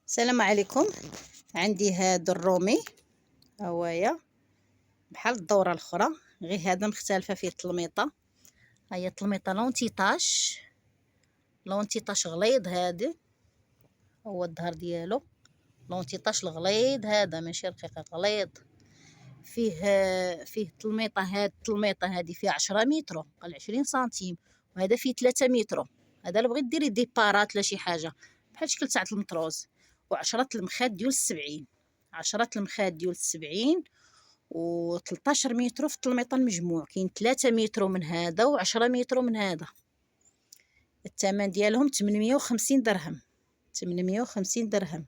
السلام عليكم. عندي هاد الرومي هوايا بحال الدوره الاخرى، غير هذا مختلفه فيه التلميطه. هي التلميطه لونتيطاش غليظ. هادي هو الظهر ديالو لونتيطاش الغليظ، هذا ماشي رقيق، غليظ. فيه تلميطه. هاد التلميطه هادي فيها 10 متر قال 20 سنتيم، وهذا فيه 3 متر. هذا لو بغيت ديري دي بارات لا شي حاجه بحال شكل تاع المطروز. و10 المخاد ديال 70، 10 المخاد ديال 70 و13 متر في التلميطه المجموع. كاين 3 متر من هذا و10 متر من هذا. الثمن ديالهم 850 درهم، 850 درهم.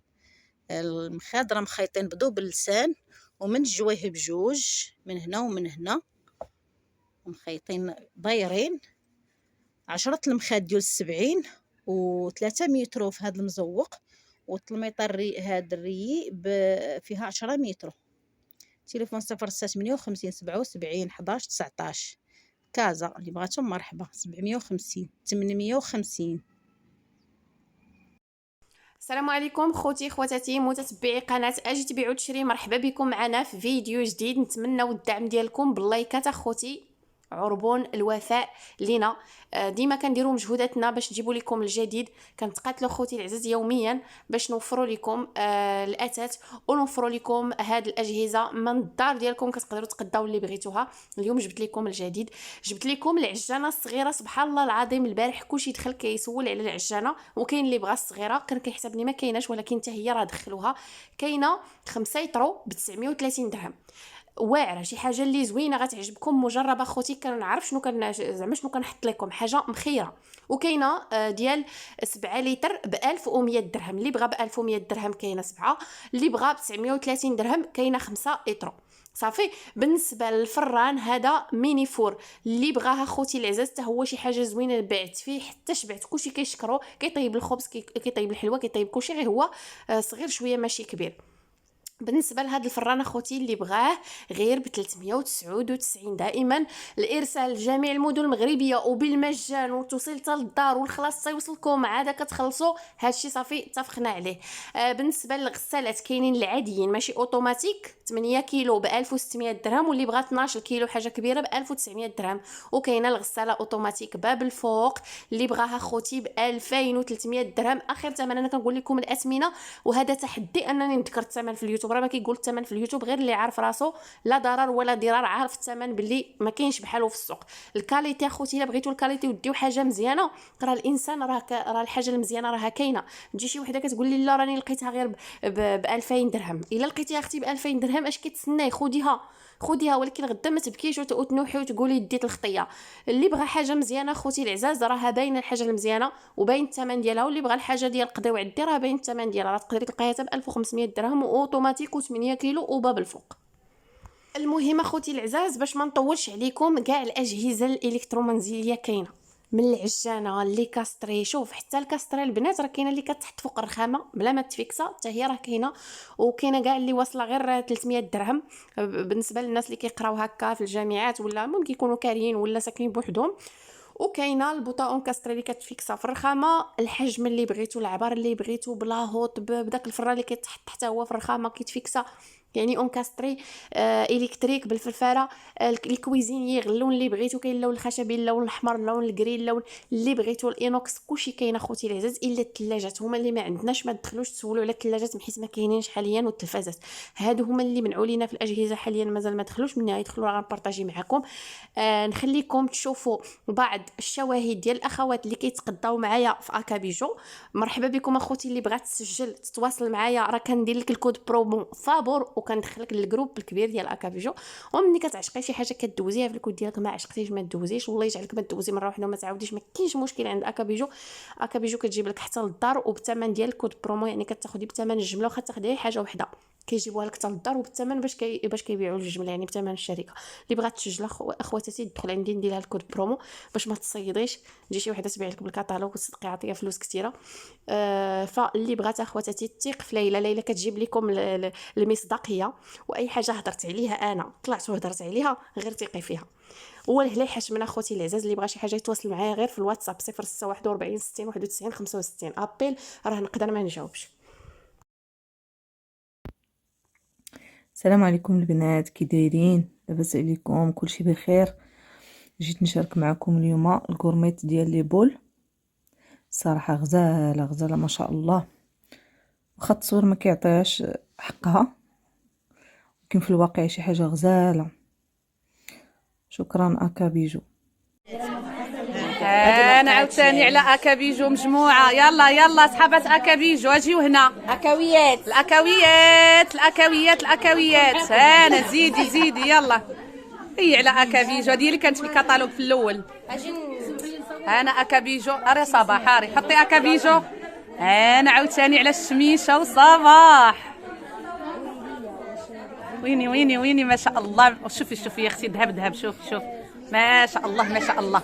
المخاد راه مخيطين بدو باللسان ومن الجويه بجوج، من هنا ومن هنا مخيطين دايرين. 10 المخاد ديال 70 و3 متر في هذا المزوق. والتلميطه هاد الريي فيها 10 متر. تليفون 0658 77 11 19 كازا. اللي بغاتهم مرحبا. 750 850. السلام عليكم خوتي خواتاتي متتبعي قناه اجي تبيعوا تشري، مرحبا بكم معنا في فيديو جديد. نتمنوا الدعم ديالكم باللايكات اخوتي، عربون الوفاء لينا. ديما كنديروا مجهوداتنا باش نجيبوا لكم الجديد. كنتقاتلوا خوتي العزاز يوميا باش نوفروا لكم الاثاث ونوفروا لكم هاد الاجهزه من الدار ديالكم، كتقدروا تقداو اللي بغيتوها. اليوم جبت لكم الجديد، جبت لكم العجانه الصغيره. سبحان الله العظيم، البارح كلشي دخل كيسول على العجانه، وكاين اللي بغى الصغيره، كان كيحسبني ما كايناش، ولكن حتى هي راه دخلوها. كاينه 5 يطرو ب 930 درهم. واعره، شي حاجه اللي زوينه غتعجبكم. مجربه خوتي، كنعرف شنو زعما شنو كنحط لكم، حاجه مخيره. وكاينه ديال 7 لتر ب 1100 درهم. اللي بغى ب 1100 درهم كاينه 7، اللي بغى ب 930 درهم كاينه 5 لتر. صافي. بالنسبه للفران هذا ميني فور، اللي بغاها خوتي العزاز حتى هو شي حاجه زوينه، بعت فيه حتى شبعت. كلشي كيشكرو، كيطيب الخبز، كيطيب الحلوه، كيطيب كلشي، غير هو صغير شويه ماشي كبير. بالنسبه لهاد الفران اخوتي اللي بغاه غير ب 399. دائما الارسال لجميع المدن المغربيه وبالمجان، وتوصيل حتى للدار، والخلاص تيوصلكم عاد كتخلصوا. هادشي صافي اتفقنا عليه. بالنسبه للغسالات كاينين العاديين ماشي اوتوماتيك 8 كيلو ب 1600 درهم، واللي بغى 12 كيلو حاجه كبيره ب 1900 درهم. وكاينه الغساله اوتوماتيك باب الفوق اللي بغاها خوتي ب 2300 درهم. اخر ثمن انا كنقول لكم الاثمنه، وهذا تحدي انني نذكر الثمن في اليوتيوب. راه ما كيقول الثمن في اليوتيوب غير اللي عارف راسو، لا ضرر ولا ضرار، عارف الثمن باللي ما كاينش بحالو في السوق. الكاليتي اخوتي، الا بغيتوا الكاليتي وديو حاجه مزيانه، راه الانسان راه الحاجه المزيانه راها كاينه. تجي شي وحده كتقول لي لا راني لقيتها غير ب 2000 درهم. الا لقيتيها اختي ب 2000 درهم اش كتسناي؟ خديها، ولكن غدا ما تبكيش وتنوحي وتقولي ديت الخطيه. اللي بغى حاجه مزيانه خوتي العزاز راها باينه الحاجه المزيانه وباين الثمن ديالها، واللي بغى الحاجه ديال قضي وعدي راه باين الثمن ديالها. راه تقدري تلقايها حتى ب 1500 درهم واوتوماتيك و8 كيلو وباب الفوق. المهم اخوتي العزاز باش ما نطولش عليكم، كاع الاجهزه الالكترومنزليه كاينه، من العجانه اللي كاستري. شوف حتى الكاستري البنات راه كاينه اللي كتحط فوق الرخامه بلا ما تفيكسا، حتى هي راه كاينه. وكاينه كاع اللي واصله غير 300 درهم. بالنسبه للناس اللي كيقراو هكا في الجامعات، ولا ممكن يكونوا كاريين ولا ساكنين بوحدهم. وكاينه البوطا كاستري اللي كتفيكسا في الرخامه الحجم اللي بغيتو، العبار اللي بغيتو، بلا هوط، بداك الفران اللي كيتحط حتى هو في الرخامه كيتفيكسا. يعني اونكاستري الكتريك بالفلفله. الكويزيني اللون اللي بغيتو، كاين اللون الخشبي، اللون الاحمر، اللون الكري، اللون اللي بغيتو، الانوكس، كلشي كاين اخوتي العزاز. الا الثلاجات هما اللي ما عندناش، ما تدخلوش تسولوا على الثلاجات حيت ما كاينينش حاليا. والتلفازات هادو هما اللي منعوا لينا في الاجهزه حاليا، مازال ما دخلوش. منها يدخلوا راه غنبارطاجي معكم. نخليكم تشوفوا بعض الشواهد ديال الاخوات اللي كيتقداو معايا في اكابيجو. مرحبا بكم اخوتي، اللي بغات تسجل تتواصل معايا راه كندير لك الكود برومو فابور، وكندخلك للجروب الكبير ديال اكابيجو. ومني كتعشقي شي حاجه كدوزيها في الكود ديالك، ما عشقتيش ما دوزيش، والله يجعلك ما دوزي مره واحده وما تعاوديش، ما كاينش مشكل عند اكابيجو. اكابيجو كتجيب لك حتى للدار وبالثمن ديال الكود برومو، يعني كتاخدي بثمن الجمله واخا تاخدي حاجه وحده كيجيبوها لك حتى للدار وبالثمن باش كيبيعوا الجمله، يعني بثمن الشركه. اللي بغات تسجل اخواتاتي تدخل عندي ندير لها الكود برومو باش ما تصيديش تجي شي وحده تبيع لك بالكاتالوج وتصدقي عطيها فلوس كثيره. فاللي بغات اخواتاتي تثيق في ليلى كتجيب لكم المصداقيه. واي حاجه هضرت عليها انا طلعت وهضرت عليها غير ثقي فيها. والهليحش من اخوتي العزاز، اللي بغى شي حاجه يتواصل معايا غير في الواتساب 0641 60 91 65 ابيل، راه نقدر ما نجاوبش. السلام عليكم البنات، كي دايرين؟ لاباس عليكم؟ كلشي بخير. جيت نشارك معكم اليوم الكورميت ديال لي بول. صراحه غزاله غزاله ما شاء الله، واخا التصوير ما كيعطيهاش حقها، ولكن في الواقع شي حاجه غزاله. شكرا اكابيجو. انا عاوتاني على اكابيجو مجموعه. يلا يلا صحابات اكابيجو اجيو هنا. اكاويات الاكاويات الاكاويات الاكاويات. انا زيدي زيدي يلا. هي على اكابيجو هذه اللي كانت في الكتالوج في الاول. انا اكابيجو اري صباح اري حطي اكابيجو. انا عاوتاني على الشميشه وصباح. ويني ويني ويني ما شاء الله. شوفي شوفي يا اختي ذهب ذهب. شوف شوف ما شاء الله ما شاء الله.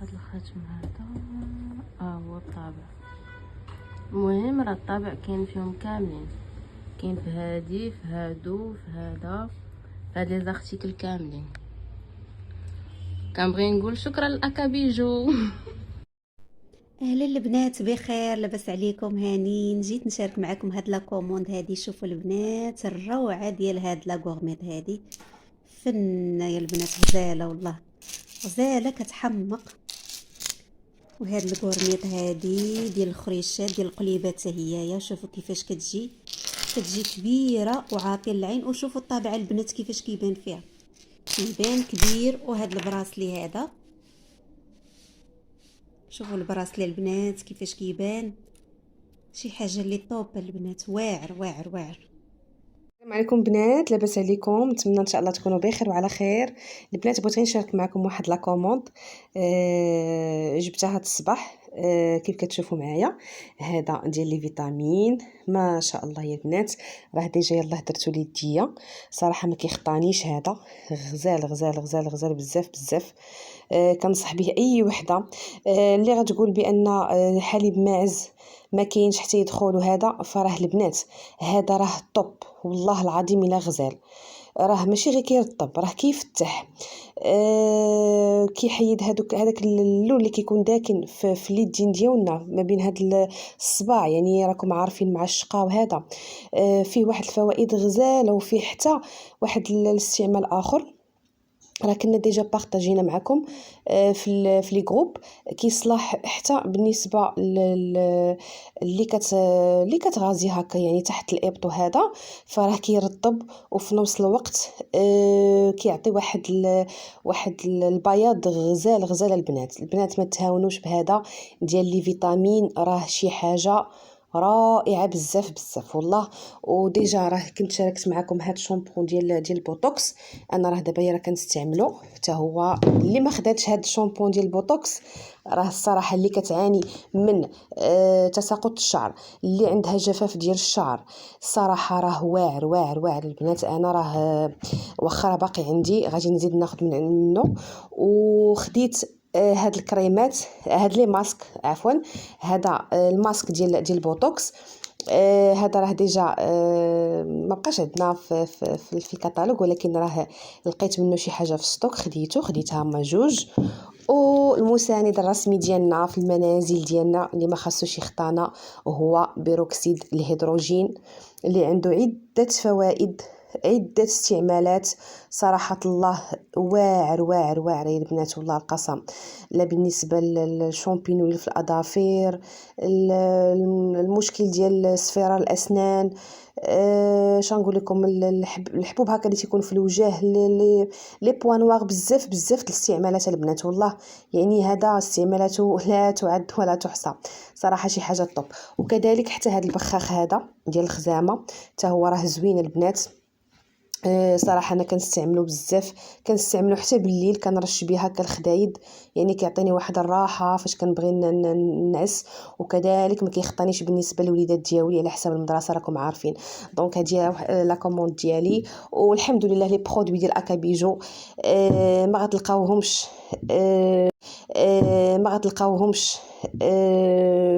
هاد الخاتم هذا هو الطابع. المهم راه الطابع كاين فيهم كاملين، كاين في هادي في هادو في هذا في هاد لي زارتيكل كاملين. كنبغي نقول شكرا لاكابيجو. اهلا البنات، بخير؟ لاباس عليكم؟ هانيين. جيت نشارك معكم هاد لا كوموند هادي. شوفوا البنات الروعه ديال هاد لا غورميت هادي، فنه يا البنات، غزاله والله غزاله كتحمق. وهاد الغورميت هادي ديال الخريشات ديال القليبات حتى هي، شوفوا كيفاش كتجي كبيره وعاطيه العين. وشوفوا الطابع البنات كيفاش كيبان فيها، كيبان كبير. وهاد البراسلي هذا، شوفوا البراسلي البنات كيفاش كيبان، شي حاجه اللي طوب البنات، واعر واعر واعر. السلام عليكم بنات، لاباس عليكم؟ نتمنى ان شاء الله تكونوا بخير وعلى خير. البنات بغيت نشارك معكم واحد لا كوموند جبتها هاد الصباح. كيف كتشوفوا معايا هذا ديال لي فيتامين، ما شاء الله يا البنات. راه ديجا يلاه درتو ليديا، صراحه ما كيخطانيش هذا، غزال غزال غزال غزال بزاف بزاف. كنصح به اي وحده اللي غتقول بان حليب ماعز ما كاينش حتى يدخلوا هذا، فراه البنات هذا راه طوب والله العظيم الا غزال. راه ماشي غير كيرطب، راه كيفتح. كيحيد هذاك اللون اللي كيكون داكن في اليدين ديالنا ما بين هاد الصباع، يعني راكم عارفين مع الشقه. وهذا فيه واحد الفوائد غزاله، وفيه حتى واحد الاستعمال اخر راه كنا ديجا بارطاجينا معكم في لي جروب. كيصلح حتى بالنسبه اللي كتغازي هكا يعني تحت الابط وهذا، فراه كيرطب وفي نفس الوقت كيعطي واحد البياض غزال غزال. البنات ما تهاونوش بهذا ديال لي فيتامين، راه شي حاجه رائعه بزاف بزاف والله. وديجا راه كنت شاركت معكم هاد الشامبو ديال بوتوكس، انا راه دابا راه كنستعملو حتى هو. اللي ما خداتش هاد الشامبو ديال بوتوكس راه الصراحه اللي كتعاني من تساقط الشعر، اللي عندها جفاف ديال الشعر، الصراحه راه واعر واعر واعر البنات. انا راه واخا راه باقي عندي غادي نزيد ناخذ منه. وخديت هاد الكريمات، هاد لي ماسك عفوا، هذا الماسك ديال بوتوكس. هذا راه ديجا ما بقاش عندنا في الكتالوج، ولكن راه لقيت منه شي حاجه في ستوك، خديتها هما جوج. والمساند الرسمي ديالنا في المنازل ديالنا اللي ما خاصوش يخطانا هو بيروكسيد الهيدروجين، اللي عنده عده فوائد عدة استعمالات. صراحة الله واعر واعر واعر يا البنات والله القسم. لا بالنسبة للشامبينو اللي في الأظافر، المشكل ديال صفيرة الأسنان، شنقول لكم الحبوب هكا اللي تيكون في الوجه، لي بوان نوار، بزاف بزاف الاستعمالات البنات والله. يعني هذا استعمالاته لا تعد ولا تحصى، صراحه شي حاجه طوب. وكذلك حتى هذا البخاخ هذا ديال الخزامه حتى هو راه زوين البنات. صراحه انا كنستعملو بزاف، كنستعملو حتى بالليل، كنرش بيه هكا الخدايد، يعني كيعطيني واحد الراحه فاش كنبغي ننعس. وكذلك ما كيخطانيش بالنسبه للوليدات ديالي على حساب المدرسه راكم عارفين. دونك هذه لا كوموند ديالي، والحمد لله لي برودوي ديال اكابيجو ما غتلقاوهمش ما غتلقاوهمش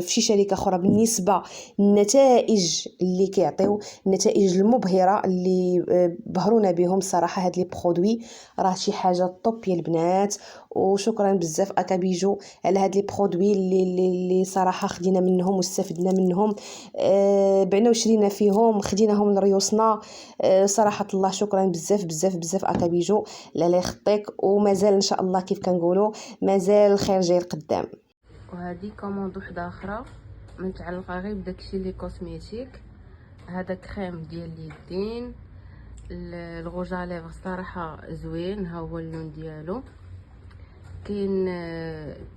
في شي شركه اخرى بالنسبه للنتائج اللي كيعطيو، النتائج المبهره اللي بهرونا بهم صراحه. هاد لي برودوي راه شي حاجه طوب يا البنات. وشكرا بزاف اكابيجو على هاد لي برودوي اللي صراحه خدينا منهم واستفدنا منهم، بعنا وشرينا فيهم، خديناهم لريوسنا. صراحه الله شكرا بزاف بزاف بزاف اكابيجو لا يخطيك. ومازال ان شاء الله كيف كنقولوا مازال الخير جاي القدام. وهذه كوموند وحده اخرى متعلقه غير بداكشي لي كوسميتيك. هذا كريم ديال اليدين، الغوج على ليفر صراحه زوين، ها هو اللون ديالو. كاين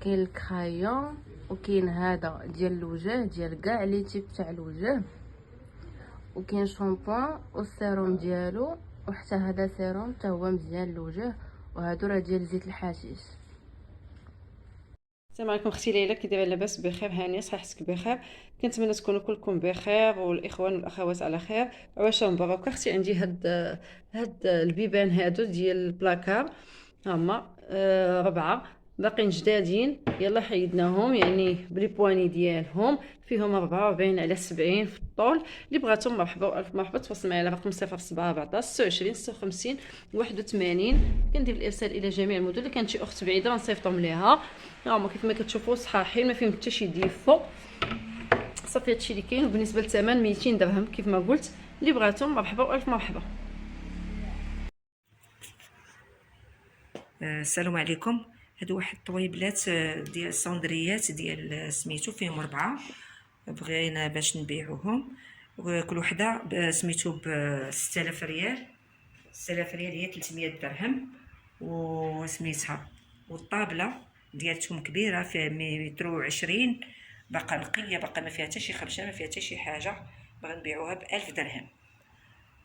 الكرايون، وكاين هذا ديال الوجه ديال كاع لي تيب تاع الوجه، وكاين شامبوان والسيروم ديالو، وحتى هذا سيروم حتى هو مزيان للوجه. وهادو راه ديال زيت الحشيش. السلام عليكم اختي ليلى، كي دايره؟ لاباس بخير؟ هانيه صحتك بخير؟ كنتمنى تكونوا كلكم بخير والاخوان والاخوات على خير. عواشر مبارك. اختي عندي هاد البيبان هادو ديال البلاكار، هما 4 باقيين جدادين، يلا حيدناهم يعني بلي بواني ديالهم، فيهم 44 على 70 في الطول. اللي بغاتهم مرحبا والف مرحبا، تواصل معايا على رقم 07 14 26 56 81. كندير الارسال الى جميع المدن. اللي كانت شي اخت بعيده غنصيفطهم ليها. هما كيف ما كتشوفوا صحاحين، ما فيهم حتى شي ديفو. صافي هادشي اللي كاين. وبالنسبه للثمن 200 درهم كيف ما قلت. اللي بغاتهم مرحبا والف مرحبا. السلام عليكم. هادو واحد الطويبلات ديال الصندريات ديال سميتو، فيهم 4 بغينا باش نبيعوهم. وكل وحده سميتو ب 6000 ريال. 6000 ريال هي 300 درهم وسميتها. والطابله ديالتهم كبيره، فيها 120 متر، باقا نقيه، باقا ما فيها حتى شي خرشه، ما فيها حتى شي حاجه. باغا نبيعوها ب1000 درهم.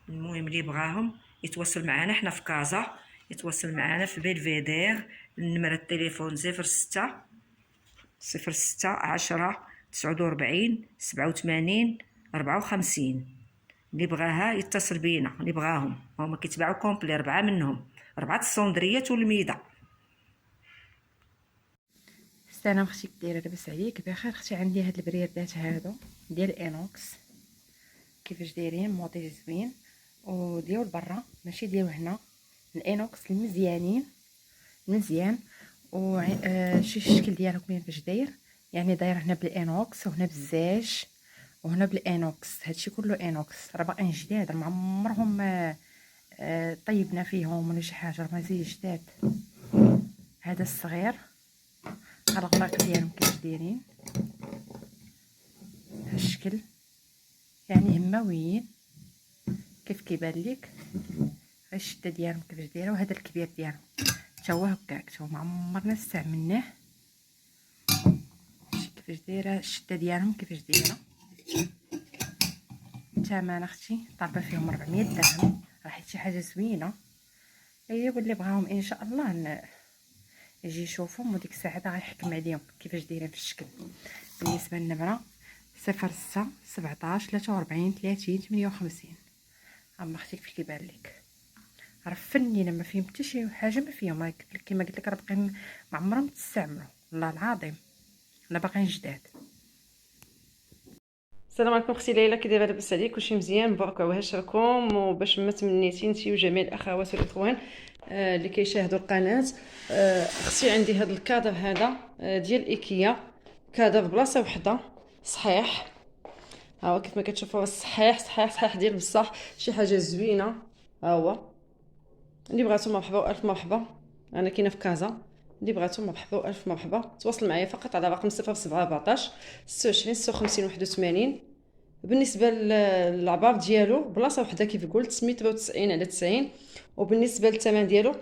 المهم اللي بغاهم يتواصل معنا، حنا في كازا، يتواصل معنا في بلفيدير. نمرة التليفون 06 10 49 87 54. اللي بغاها يتصل بينا. اللي بغاهم هما كيتباعوا كومبلي، 4 منهم، 4 الصندريات والميده. السلام اختي، كي دايره؟ لاباس عليك؟ بخير اختي. عندي هاد البريدات هادو ديال الانوكس، كيفاش دايرين؟ موديل زوين وديال برا ماشي ديال هنا. الانوكس المزيانين مزيان. و شي الشكل ديالهم كيفاش داير، يعني داير هنا بالانوكس وهنا بالزاج وهنا بالانوكس. هادشي كله انوكس، راه باقيين جداد، ما عمرهم طيبنا فيهم ولا شي حاجه، راه مازال جداد. هذا الصغير، الغلاق ديالهم كيفاش دايرين، هالشكل يعني هماويين كيف كيبان لك. الشده ديالهم كيفاش دايره. وهذا الكبير ديالهم حتى هو هكاك، حتى هو ما عمرنا استعملناه. شتي كيفاش دايره الشده ديالهم كيفاش دايره. الثمن اختي طالبه فيهم 400 درهم، راه حيت شي حاجه زوينه. ايوا واللي بغاهم ان شاء الله يجي يشوفهم، وديك الساعه غيحكم عليهم كيفاش دايرين في الشكل. بالنسبه للنمره 06 17 43 30 58. اما اختي كيفاش كيبان لك، راه فنينه، ما فيهم حتى شي حاجه، ما فيهم كما قلت لك، راه باقيين ما عمرهم تستعملوا، والله العظيم انا باقيين جداد. السلام عليكم اختي ليلى، كي دايره؟ لاباس عليك؟ كلشي مزيان؟ مبارك وهاشركم. وباش ما تمنيتي نتي وجميع الاخوات والاخوان اللي كيشاهدوا القناه. اختي عندي هذا الكادر هذا ديال ايكيا، كادر بلاصه وحده صحيح. ها هو كيف ما كتشوفوا، صحيح صحيح صحيح ديال بصح، شي حاجه زوينه. ها هو اللي بغاتو مرحبا والف مرحبا. انا كاينه في كازا. اللي بغاتو مرحبا والف مرحبا، تواصل معايا فقط على رقم 07 14 26 56 81. بالنسبه للعبار ديالو بلاصه وحده كيف قلت 190 على 90. وبالنسبه للثمن ديالو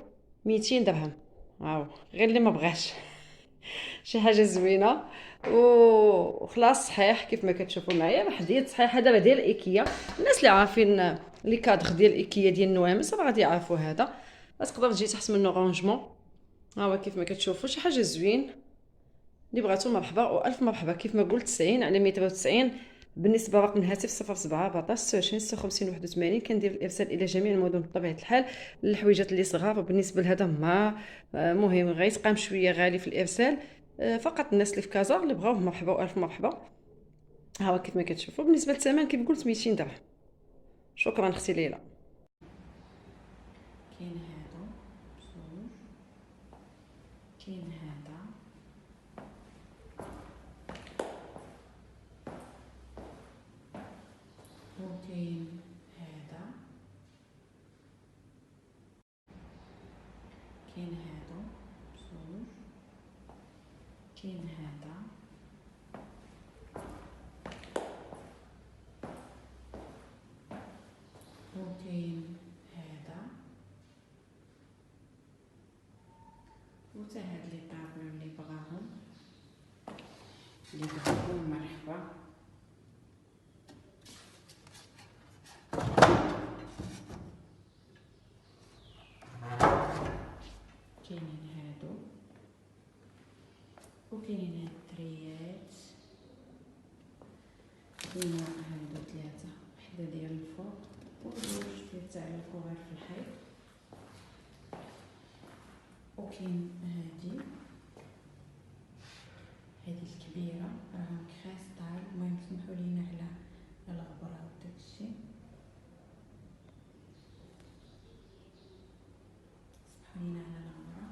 200 درهم. واو، غير اللي ما بغاش شي حاجه زوينه وخلاص. صحيح كيف ما كتشوفوا معايا، راه حديد صحيح. هذا ديال ايكيا، الناس اللي عارفين لي كادر ديال ايكيا ديال النوامس راه غادي يعرفوا هذا. تقدر تجي تحت منه رونجمون. ها هو كيف ما كتشوفوا شي حاجه زوين. اللي بغاتو مرحبا والف مرحبا. كيف ما قلت 90 على 190 بالنسبه رقم الهاتف 07 14 26 56 81. كندير الارسال الى جميع المدن بطبيعه الحال. الحويجات اللي صغار بالنسبه لهذا ما مهم غيتقام شويه غالي في الارسال. فقط الناس اللي في كازا اللي بغاوه مرحبا والف مرحبا. ها هو كيف ما كتشوفوا. بالنسبه للثمن كيف قلت 200 درهم. شكرا اختي ليلى. كاين هذا بزوج، كاين هذا، وكاين هذا، كاين هذا بزوج، كاين هذا، وكاين هذا، وتا هاد لي طابلو اللي بغاهم مرحبا. كاينين هادو وكاينين هاد الدريات، كاين هادو 3 وحده ديال الفوق وجوج ديال تاع الكوغير في الحيط، وكاين هادي الكبيره راهم كريستال. المهم سمحوا لينا على الغبره وداكشي، سمحوا لينا على الغبره.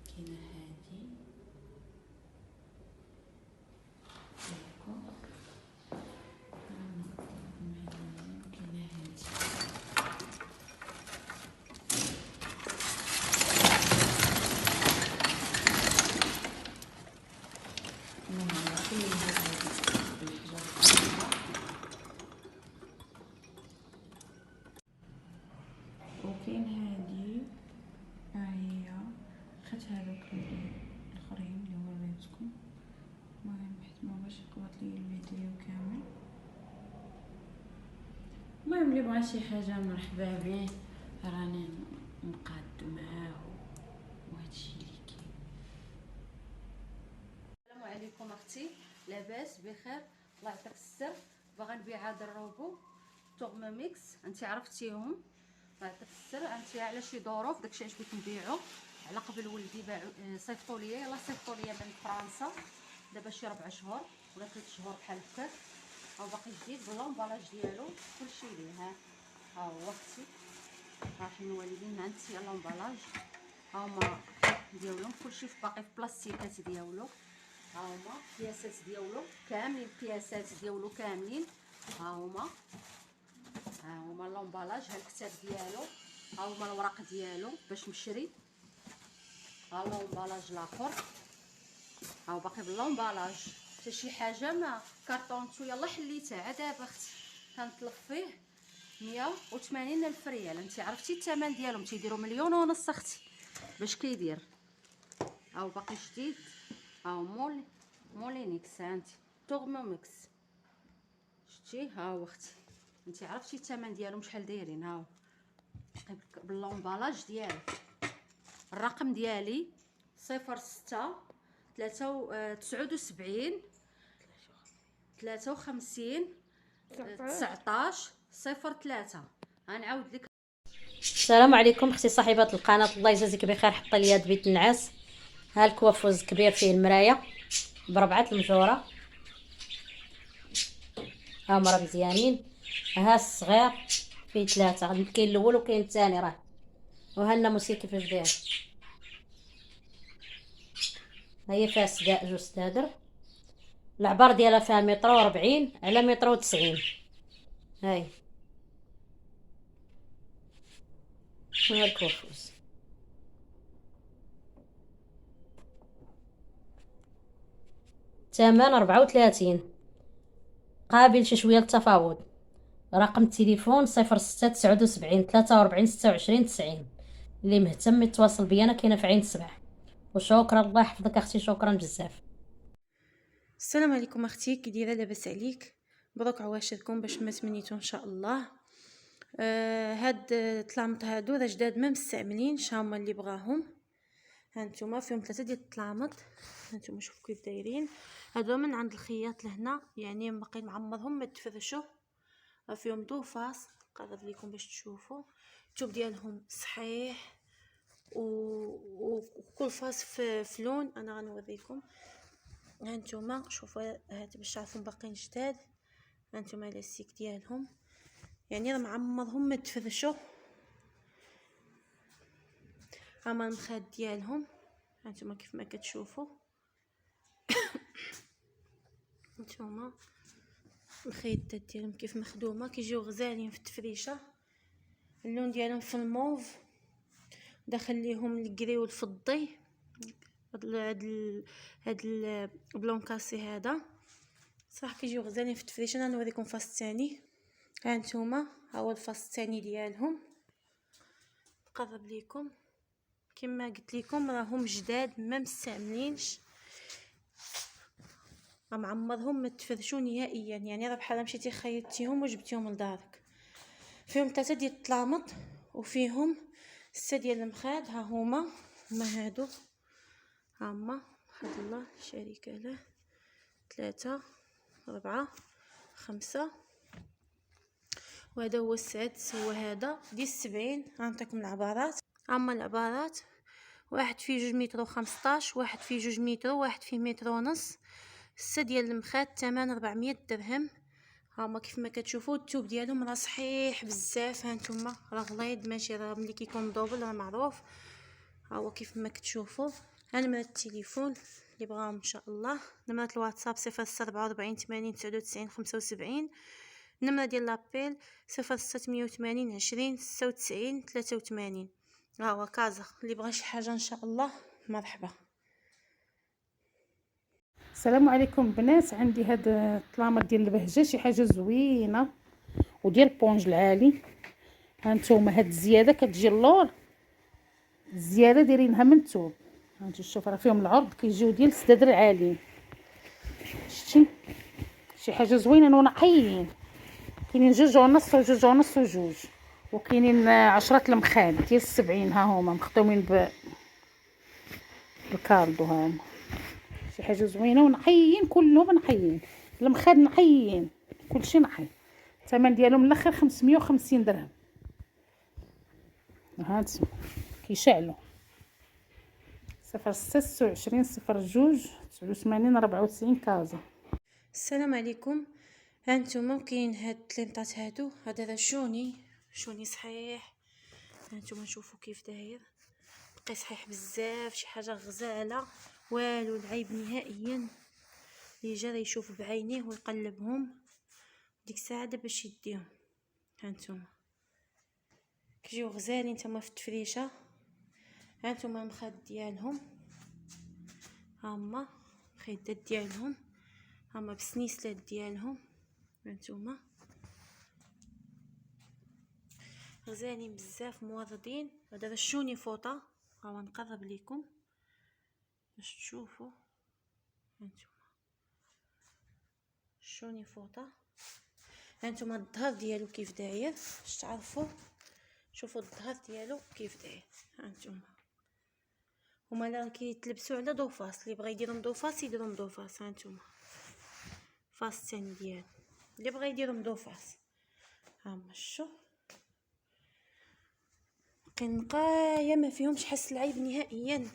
كاينه هادي ديالكم، كاينه هادي وكاين هادي هي خدت هذوك الاخرين اللي وريتكم. المهم حيت ما باش يقبط لي الفيديو كامل. المهم اللي بغى شي حاجه مرحبا به، راني نقاد معاه وهادشي اللي كاين. السلام عليكم اختي، لاباس بخير؟ الله يعطيك السر. باغا نبيع هاد الروبو توغماميكس، انت عرفتيهم، الله يعطيك السر. انت على شي ظروف داكشي علاش بغيت نبيعو، على قبل ولدي صيفطوا ليا، يلاه صيفطوا ليا من فرنسا دابا شي 4 شهور ولا 3 شهور بحال هكاك، او باقي جديد بالامبالاج ديالو كلشي ليه. ها هو اختي، ها فين الوالدين، ها انت الامبالاج، ها هما ديالهم كلشي باقي في بلاستيكات ديالو، ها هما البياسات ديالو كاملين، البياسات ديالو كاملين، ها هما لومبالاج، ها الكتاب ديالو، ها هما الوراق ديالو باش مشري، ها لومبالاج الاخر، ها هو باقي باللومبالاج، حتى شي حاجه ما كارطونتو. يلا حليتها دابا اختي، كنطلب فيه 180 الف ريال. انت عرفتي الثمن ديالهم تيديروا 1.5 مليون اختي. باش كيدير؟ ها هو باقي جديد، ها هو مولينيكس، ها انت توغموميكس، شتي؟ ها هو اختي، انت عرفتي الثمن ديالهم شحال دايرين. ها هو باللومبالاج ديالو. الرقم ديالي 06 79 53 19 03. غنعاود لك. السلام عليكم اختي صاحبه القناه، الله يجازيك بخير. حطي لي هاد بيت النعاس، ها الكوافوز كبير فيه المرايه ب4 المجوره، ها هما راه مزيانين. ها الصغير فيه 3، كاين الاول وكاين الثاني راه. وها الناموسي كيفاش داير، هي فيها جوج سدادر، العبار ديالها فيها 140 على 190. هاي ها الكوافوز. ثمن 34، قابل شي شويه للتفاوض. رقم التليفون 06 79 43 26 90. اللي مهتم يتواصل بيا، انا كاينه في عين السبع. وشكرا، الله يحفظك اختي، شكرا بزاف. السلام عليكم اختي، كي دايره؟ لاباس عليك؟ مبروك عواشركم باش ما تمنيتو ان شاء الله. هاد طلامط هادو راه جداد ما مستعملين، هما اللي بغاهم. هانتوما فيهم 3 ديال الطلامط. هانتوما شوفوا كيف دايرين، هادو من عند الخياط لهنا، يعني باقي معمرهم ما تفرشوا. فيهم دوفاس، نقرب لكم باش تشوفوا الثوب ديالهم صحيح، وكل فاس في لون. انا غنوريكم. هانتوما شوفوا هاد باش تعرفوا باقيين جداد. هانتوما لاستيك ديالهم، يعني راه معمرهم ما تفرشوا. هما المخاد ديالهم، هانتوما كيف ما كتشوفوا. هانتوما الخيطات ديالهم كيف مخدومه، كيجيو غزالين في التفريشه. اللون ديالهم في الموف، داخل ليهم الكري والفضي. هاد البلون كاسي هذا صراحه كيجيو غزالين في التفريشه. انا نوريكم الفاس الثاني. هانتوما ها هو الفاس الثاني ديالهم، نقرب لكم. كما قلت لكم راهم جداد ما مستعملينش، راه معمرهم ما تفرشوا نهائيا، يعني راه بحال مشيتي خيطتيهم وجبتيهم لدارك. فيهم 3 ديال الطلامط وفيهم 6 ديال المخاد. ها هما هادو، هما حد الله شريكه له 3 4 5. وهذا هو السادس، هو هذا ديال 70. غنعطيكم العبارات. هما العبارات: واحد فيه 2 متر و15، واحد فيه 2 متر، واحد فيه 1.5 متر. 6 ديال المخاد ثمن 400 درهم. هما كيف ما كتشوفوا الثوب ديالهم راه صحيح بزاف. هانتوما راه غليظ، ماشي راه ملي كيكون دوبل راه معروف. ها هو كيف ما كتشوفوا. ها نمرة التليفون اللي بغاهم ان شاء الله. نمرة الواتساب 0644 80 99 75. النمرة ديال لابيل 0680 20 96 83. ها هو كازا، اللي بغى شي حاجه ان شاء الله مرحبا. السلام عليكم بنات. عندي هاد الطلامط ديال البهجه، شي حاجه زوينه وديال البونج العالي. هانتوما هاد الزياده كتجي اللور، الزياده دايرينها من الثوب. هانتو شوف راه فيهم العرض كيجيو ديال السدادر العالي. شتي شي حاجه زوينه ونقيين. كاينين 2.5 و2.5 وجوج، وكاينين 10 المخاد ديال 70. ها هما مخدومين بالكاردو. ها هما شي حاجه زوينه ونقيين، كلهم نقيين. المخاد نقيين، كلشي نقي. الثمن ديالهم الاخر 550 درهم. هانت كيشعلوا 0626 02 89 94 كازا. السلام عليكم. هانتوما كاين هاد التليمطات هادو. هذا راه شوني صحيح. هانتوما شوفوا كيف داير، بقي صحيح بزاف، شي حاجه غزاله، والو العيب نهائيا. اللي جا يشوف بعينيه ويقلبهم ديك الساعه باش يديهم. هانتوما كيجيو غزالين تما في التفريشه. هانتوما المخاد ديالهم، هما الخيدات ديالهم، هما بسنيسلات ديالهم. هانتوما غزالين بزاف موردين. هذا شوني فوطه، ها نقرب لكم باش تشوفوا. هانتوما شوني فوطه. هانتوما الظهر ديالو كيف داير باش تعرفوا. شوفوا الظهر ديالو كيف داير. هانتوما هما راه كيتلبسوا على دوفاس، اللي بغى يديرهم دوفاس يديرهم دوفاس. هانتوما فاس الثاني ديالو اللي بغى يديرهم دوفاس. هما شوف نقايه ما فيهمش حس العيب نهائيا.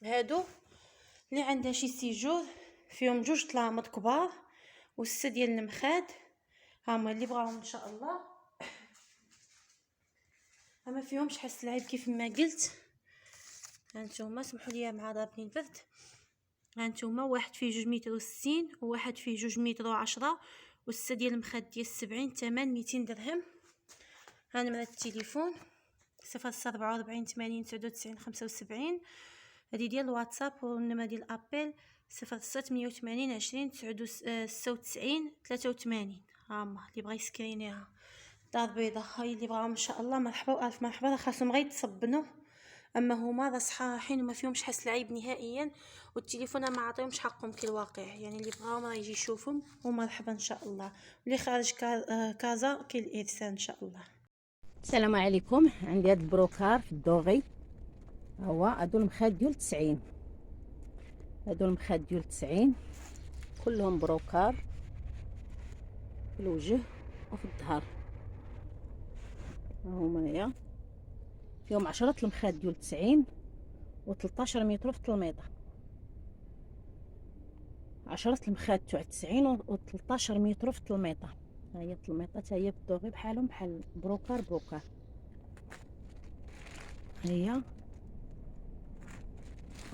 هادو اللي عندها شي سيجور فيهم 2 طلامط كبار و6 ديال المخاد. هما اللي بغاهم ان شاء الله. ما فيهمش حس العيب كيف ما قلت. هانتوما سمحوا لي مع ضربني البرد. هانتوما واحد فيه 2 متر و60، وواحد فيه 2 متر و10، و6 ديال المخاد ديال 70. ثمن 200 درهم. ها نمرة التليفون 0644 80 99 75. هذه ديال الواتساب. والنمرة ديال الابيل 0680 20 96 83. هاما اللي بغى يسكرينيها دار بيضه. هاي اللي بغاهم ان شاء الله مرحبا والف مرحبا. راه خاصهم غير يتصبنوا، اما هما راه صحاحين وما فيهمش حس العيب نهائيا. والتليفون ما عطيهمش حقهم كي الواقع، يعني اللي بغاهم راه يجي يشوفهم ومرحبا ان شاء الله. واللي خارج كازا كاين الارسال ان شاء الله. السلام عليكم. عندي هاد البروكار في الدوغي هو هادو المخاد ديال 90. هادو المخاد ديال 90 كلهم بروكار في الوجه وفي الظهر. هما هنايا فيهم 10 المخاد ديال 90 و13 متر في الميطه. 10 المخاد تاع 90 و13 متر في الميطه. ها هي الميطه حتى هي بالدوغي بحالهم بحال بروكار. هي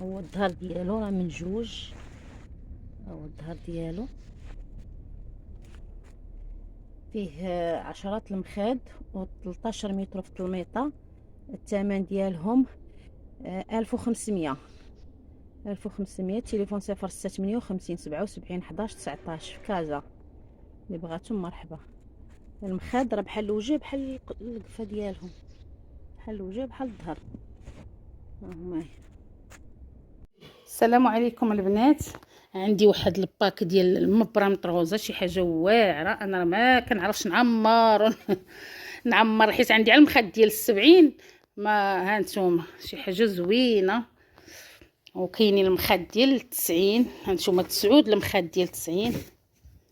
هو الظهر ديالو راه من جوج. هو الظهر ديالو فيه 10 المخاد و13 متر في الميطه. الثمن ديالهم 1500. تليفون 0658 77 11 19 في كازا. اللي بغاتهم مرحبا. المخاد راه بحال الوجه بحال القفه ديالهم، بحال الوجه بحال الظهر. ها هما. السلام عليكم البنات. عندي واحد الباك ديال المبره مطروزه، شي حاجه واعره. انا راه ما كنعرفش نعمر حيت عندي على المخد ديال 70. ما هانتوما شي حاجه زوينه. وكاينين المخد ديال 90، هانتوما 9 المخد ديال 90.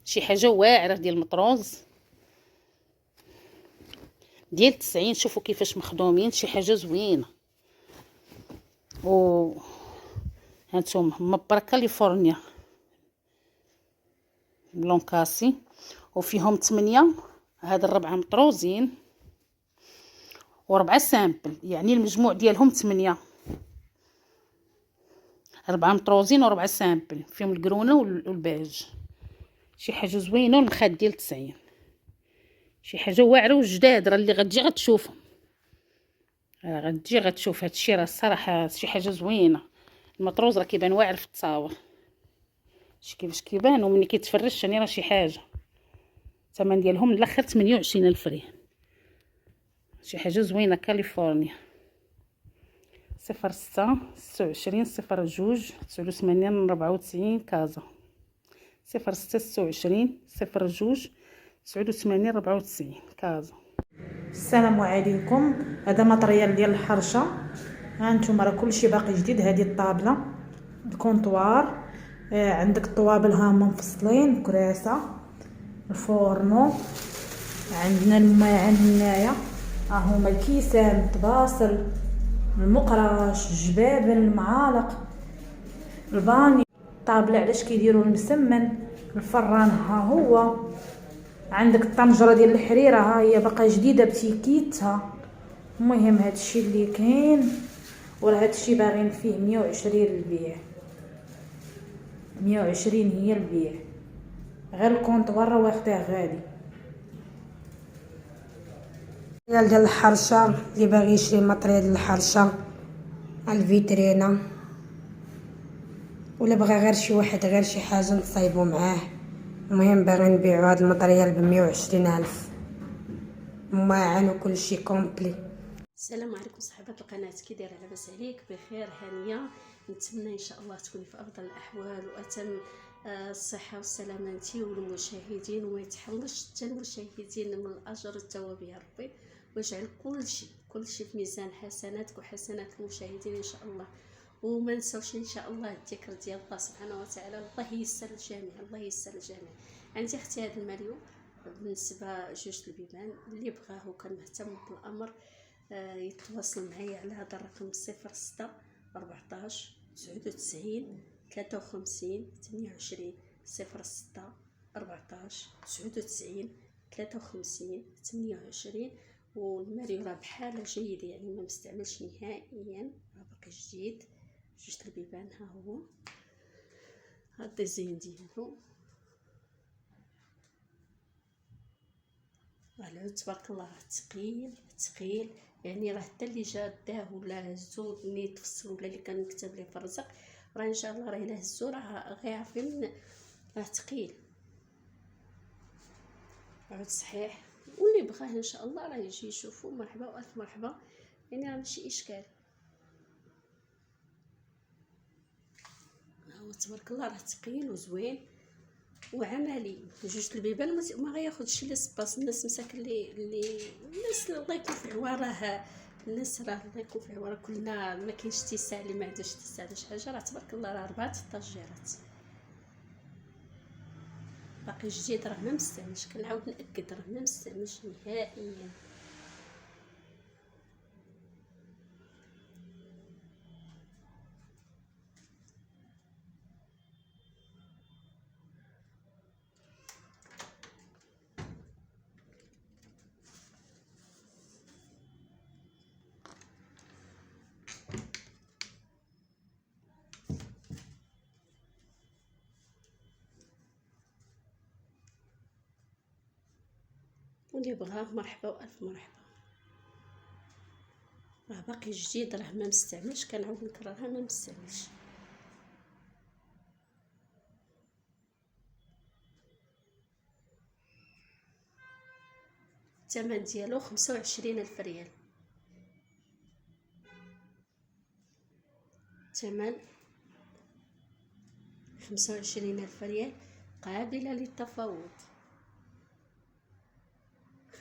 شي حاجه واعره ديال المطروز ديال 90. شوفوا كيفاش مخدومين، شي حاجه زوينه. و هانتوما مبره كاليفورنيا بلونكاسي، وفيهم 8. هاد الربعه مطروزين و4 سامبل، يعني المجموع ديالهم 8. 4 مطروزين و4 سامبل، فيهم الكرونه والباج. شي حاجه زوينه. والمخاد ديال 90 شي حاجه واعره وجداد. راه اللي غتجي غتشوفهم، راه غتجي غتشوف هادشي. راه الصراحه شي حاجه زوينه. المطروز راه كيبان واعر في التصاور، شي كيفاش كيبان وملي كيتفرج ثاني راه شي حاجه. الثمن ديالهم الاخر 28,000 ريال. شي حاجه زوينه. كاليفورنيا 06 26 02 89 94 كازا. 06 26 02 89 94 كازا. السلام عليكم. هذا ماتريال ديال الحرشه. ها انتم راه كلشي باقي جديد. هذه الطابله الكونطوار، عندك الطوابل هما مفصلين، كراسه، الفورنو، عندنا الماعن هنايا، ها هما الكيسان، الطباصل، المقراش، الجبابل، المعالق، الباني، الطابله علاش كيديروا المسمن، الفران ها هو. عندك الطنجره ديال الحريره ها هي باقا جديده بتيكيتها. المهم هادشي اللي كاين. وراه هادشي باغين فيه 120 للبيع. 120 هي البيع. غير الكونطوار راه واخداه غالي. ديال الحرشه اللي باغي يشري ماتريال ديال الحرشه، الفيترينا، ولا بغى غير شي واحد غير شي حاجه نصايبو معاه. المهم باغي نبيعو هاد الماتريال ب120,000. ماعن وكل شي كومبلي. السلام عليكم صحبات القناه، كي دايره؟ لاباس عليك؟ بخير هانيه. نتمنى ان شاء الله تكوني في افضل الاحوال واتم الصحه والسلامه انت والمشاهدين، وما يتحرمش حتى المشاهدين من الاجر والثواب يا ربي، واجعل كل شيء في ميزان حسناتك وحسنات المشاهدين ان شاء الله. وما نساوش ان شاء الله الذكر ديال الله سبحانه وتعالى. الله ييسر الجميع، الله ييسر الجميع. عندي اختي هذا الماليو بالنسبه جوج البيبان، اللي بغاه وكان مهتم بالامر يتواصل معايا على هذا الرقم 06 14 99 53 28. 06 14 99 53 28. والماريو راه بحاله جيده، يعني ما مستعملش نهائيا، راه باقي جديد. جوج البيبان ها هو، هاد الديزاين ديالو. العود تبارك الله ثقيل، يعني راه حتى اللي جا داه ولا هزو نيت في السر ولا اللي كان مكتب ليه في الرزق، راه ان شاء الله راه الا هزو راه غيعرفين راه ثقيل. عود صحيح، واللي بغاه ان شاء الله راه يجي يشوفو. مرحبا والف مرحبا، يعني راه ماشي اشكال. هو تبارك الله راه ثقيل وزوين وعملي. جوج البيبان ما غياخذش لي سباس. الناس مساكن اللي الناس الله يكون في عواراه الناس راه الله يكون في عوارة، كلنا ما كاينش اتساع اللي ما عندوش اتساع ولا شي حاجه، راه تبارك الله راه 4 طاجيرات باقي جديد، راه ما مستعملش، كنعاود ناكد راه ما مستعملش نهائيا. واللي بغاه مرحبا والف مرحبا، راه باقي جديد، راه ما مستعملش، كنعاود نكررها ما مستعملش. الثمن ديالو 25,000 ريال، ثمن 25,000 ريال قابلة للتفاوض.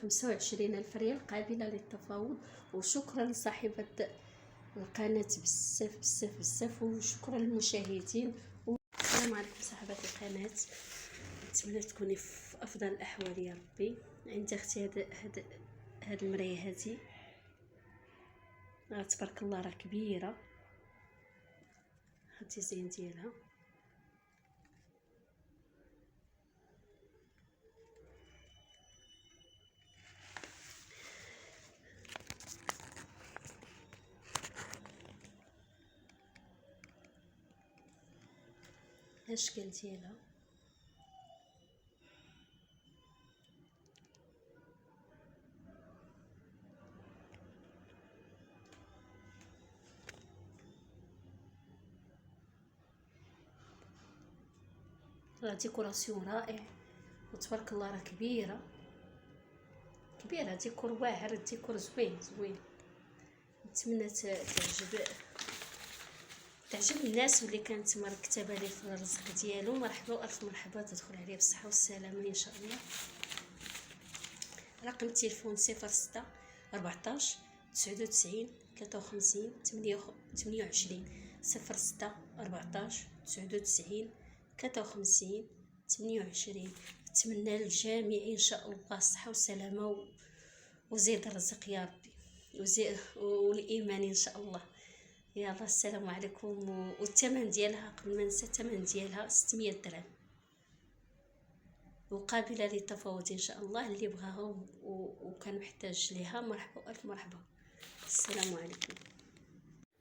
25,000 ريال قابلة للتفاوض. وشكرا لصاحبة القناة بزاف بزاف بزاف، وشكرا للمشاهدين. السلام عليكم صاحبات القناة، نتمنى تكوني في افضل الاحوال يا ربي. عندي اختي هاد المرايه هادي راه تبارك الله راه كبيره، هاد الديزاين ديالها الاشكال ديالها راه ديكوراسيون رائع، وتبارك الله راه كبيره كبيره، ديكور واعر، ديكور زوين زوين. نتمنى تعجب الناس واللي كانت مركبه لي في الرزق ديالو. مرحبا والف مرحبا، تدخل عليه بالصحه والسلامه ان شاء الله. رقم التليفون 06 14 99 53 28 06 14 99 53 28. نتمنى للجميع ان شاء الله الصحه والسلامه وزيد الرزق يا ربي، وزيد والايمان ان شاء الله. يلا السلام عليكم. والثمن ديالها قبل ما ننسى، الثمن ديالها 600 درهم، وقابله للتفاوض ان شاء الله. اللي بغاها وكان محتاج ليها مرحبا والف مرحبا. السلام عليكم.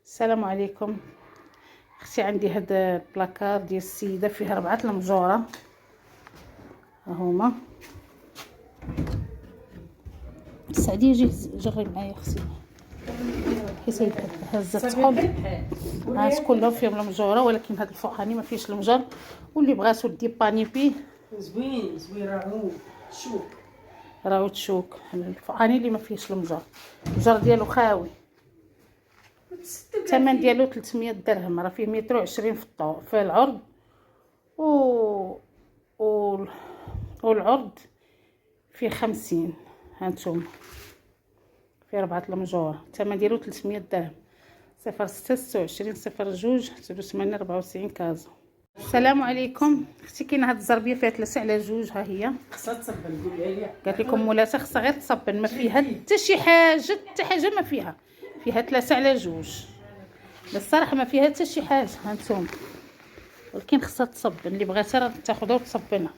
السلام عليكم اختي، عندي هاد البلاكار ديال السيده فيه 4 المجوره هما. سعديه جري معايا اختي، حيت هزت حب الناس كلهم فيهم المجوره، ولكن هاد الفوقاني ما فيهش المجر. واللي بغاتو ديباني فيه زوين راهو شوك، راهو تشوك. الفوقاني اللي ما فيهش المجر، المجر ديالو خاوي. الثمن ديالو 300 درهم، راه فيه 120 في الطو في العرض والعرض فيه 50. هانتوما فيه 4 المجوره، الثمن ديالو 300 درهم. 06 26 02 89 94 كازا. السلام عليكم اختي، كاينه هاد الزربيه فيها 3 على 2، ها هي خصها تصبن. قولي لي قالت لكم مولاتها خصها غير تصبن، ما فيها حتى شي حاجه، حتى حاجه ما فيها 3 على 2. بالصراحه ما فيها حتى شي حاجه هانتوما، ولكن خصها تصبن. اللي بغاتها راه تاخذها وتصبنها.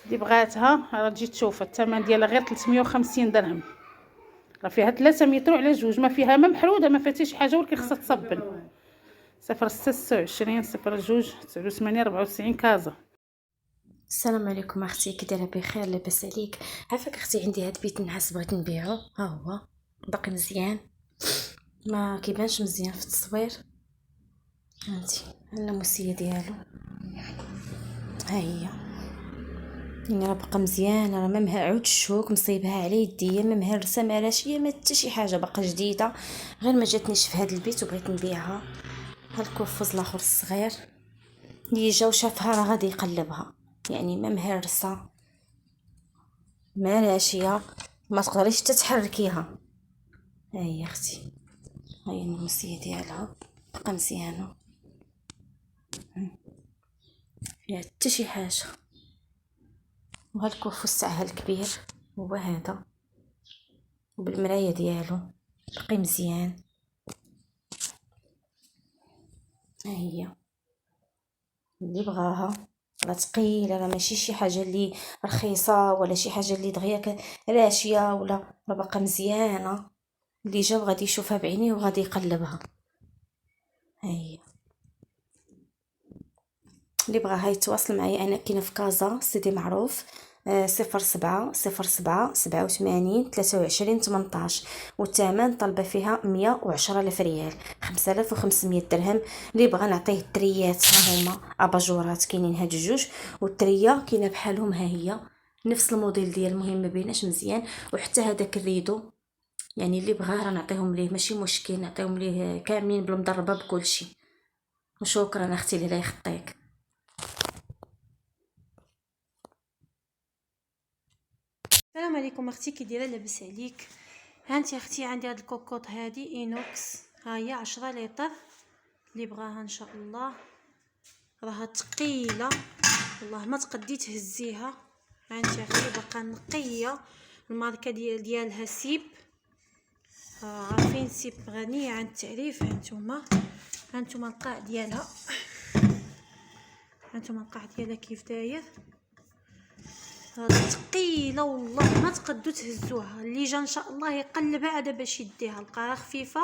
اللي بغاتها راه تجي تشوفها، الثمن ديالها غير 350 درهم. راه فيها 3 متر على 2، ما فيها ما محروده، ما فيها حتى شي حاجه، ولكن خصها تصبن. 06 26 02 89 94 كازا. السلام عليكم اختي، كي دايره؟ بخير؟ لاباس عليك؟ عافاك اختي، عندي هاد بيت نعاس بغيت نبيعو، ها هو باقي مزيان، ما كيبانش مزيان في التصوير. هانتي اللمسيه ديالو ها هي، يعني راه باقا مزيان، راه ما عود الشوك مصيبها على يديا، ما مهرسه ما راشيه ما حتى شي حاجه، باقا جديده، غير ما جاتنيش في هاد البيت وبغيت نبيعها. هاد الكوفوز الاخر الصغير اللي جا وشافها راه غادي يقلبها، يعني ما مهرسه مراشيه ما تقدريش تتحركيها. ها هي اختي، ها هي النمسيه ديالها بقى مزيانه، فيها حتى شي حاجه. وها الكرفس تاعها الكبير هو هذا، وبالمرايه ديالو بقي مزيان. ها هي اللي بغاها، راه ثقيله، راه ماشي شي حاجه اللي رخيصه ولا شي حاجه اللي دغيا راشيه، ولا راه باقا مزيانه. اللي جا غادي يشوفها بعينيه وغادي يقلبها. ها هي اللي بغاها يتواصل معايا، انا كاينه في كازا سيدي معروف، 07 07 87 23 18، والثمن طالبه فيها 110,000 ريال، 5500 درهم. اللي بغى نعطيه التريات ها هما اباجورات، كاينين هاد الجوج، والتريه كاينه بحالهم ها هي نفس الموديل ديال، المهم ما بيناش مزيان. وحتى هذاك الريدو يعني اللي بغاه راه نعطيهم ليه، ماشي مشكل، نعطيهم ليه كاملين بالمضربه بكلشي. وشكرا اختي اللي لا يخطيك. السلام عليكم اختي، كي دايره؟ لاباس عليك؟ هانتي اختي عندي هاد الكوكوط هادي اينوكس، ها هي 10 لتر، اللي بغاها ان شاء الله. راها ثقيله والله ما تقدي تهزيها. هانتي اختي باقا نقيه، الماركه ديالها سيب، عارفين سيب غنيه عن التعريف. هانتوما القاع ديالها، هانتوما القاع ديالها كيف داير. ثقيله والله ما تقدو تهزوها. اللي جا ان شاء الله يقلبها عاد باش يديها، لقاها خفيفه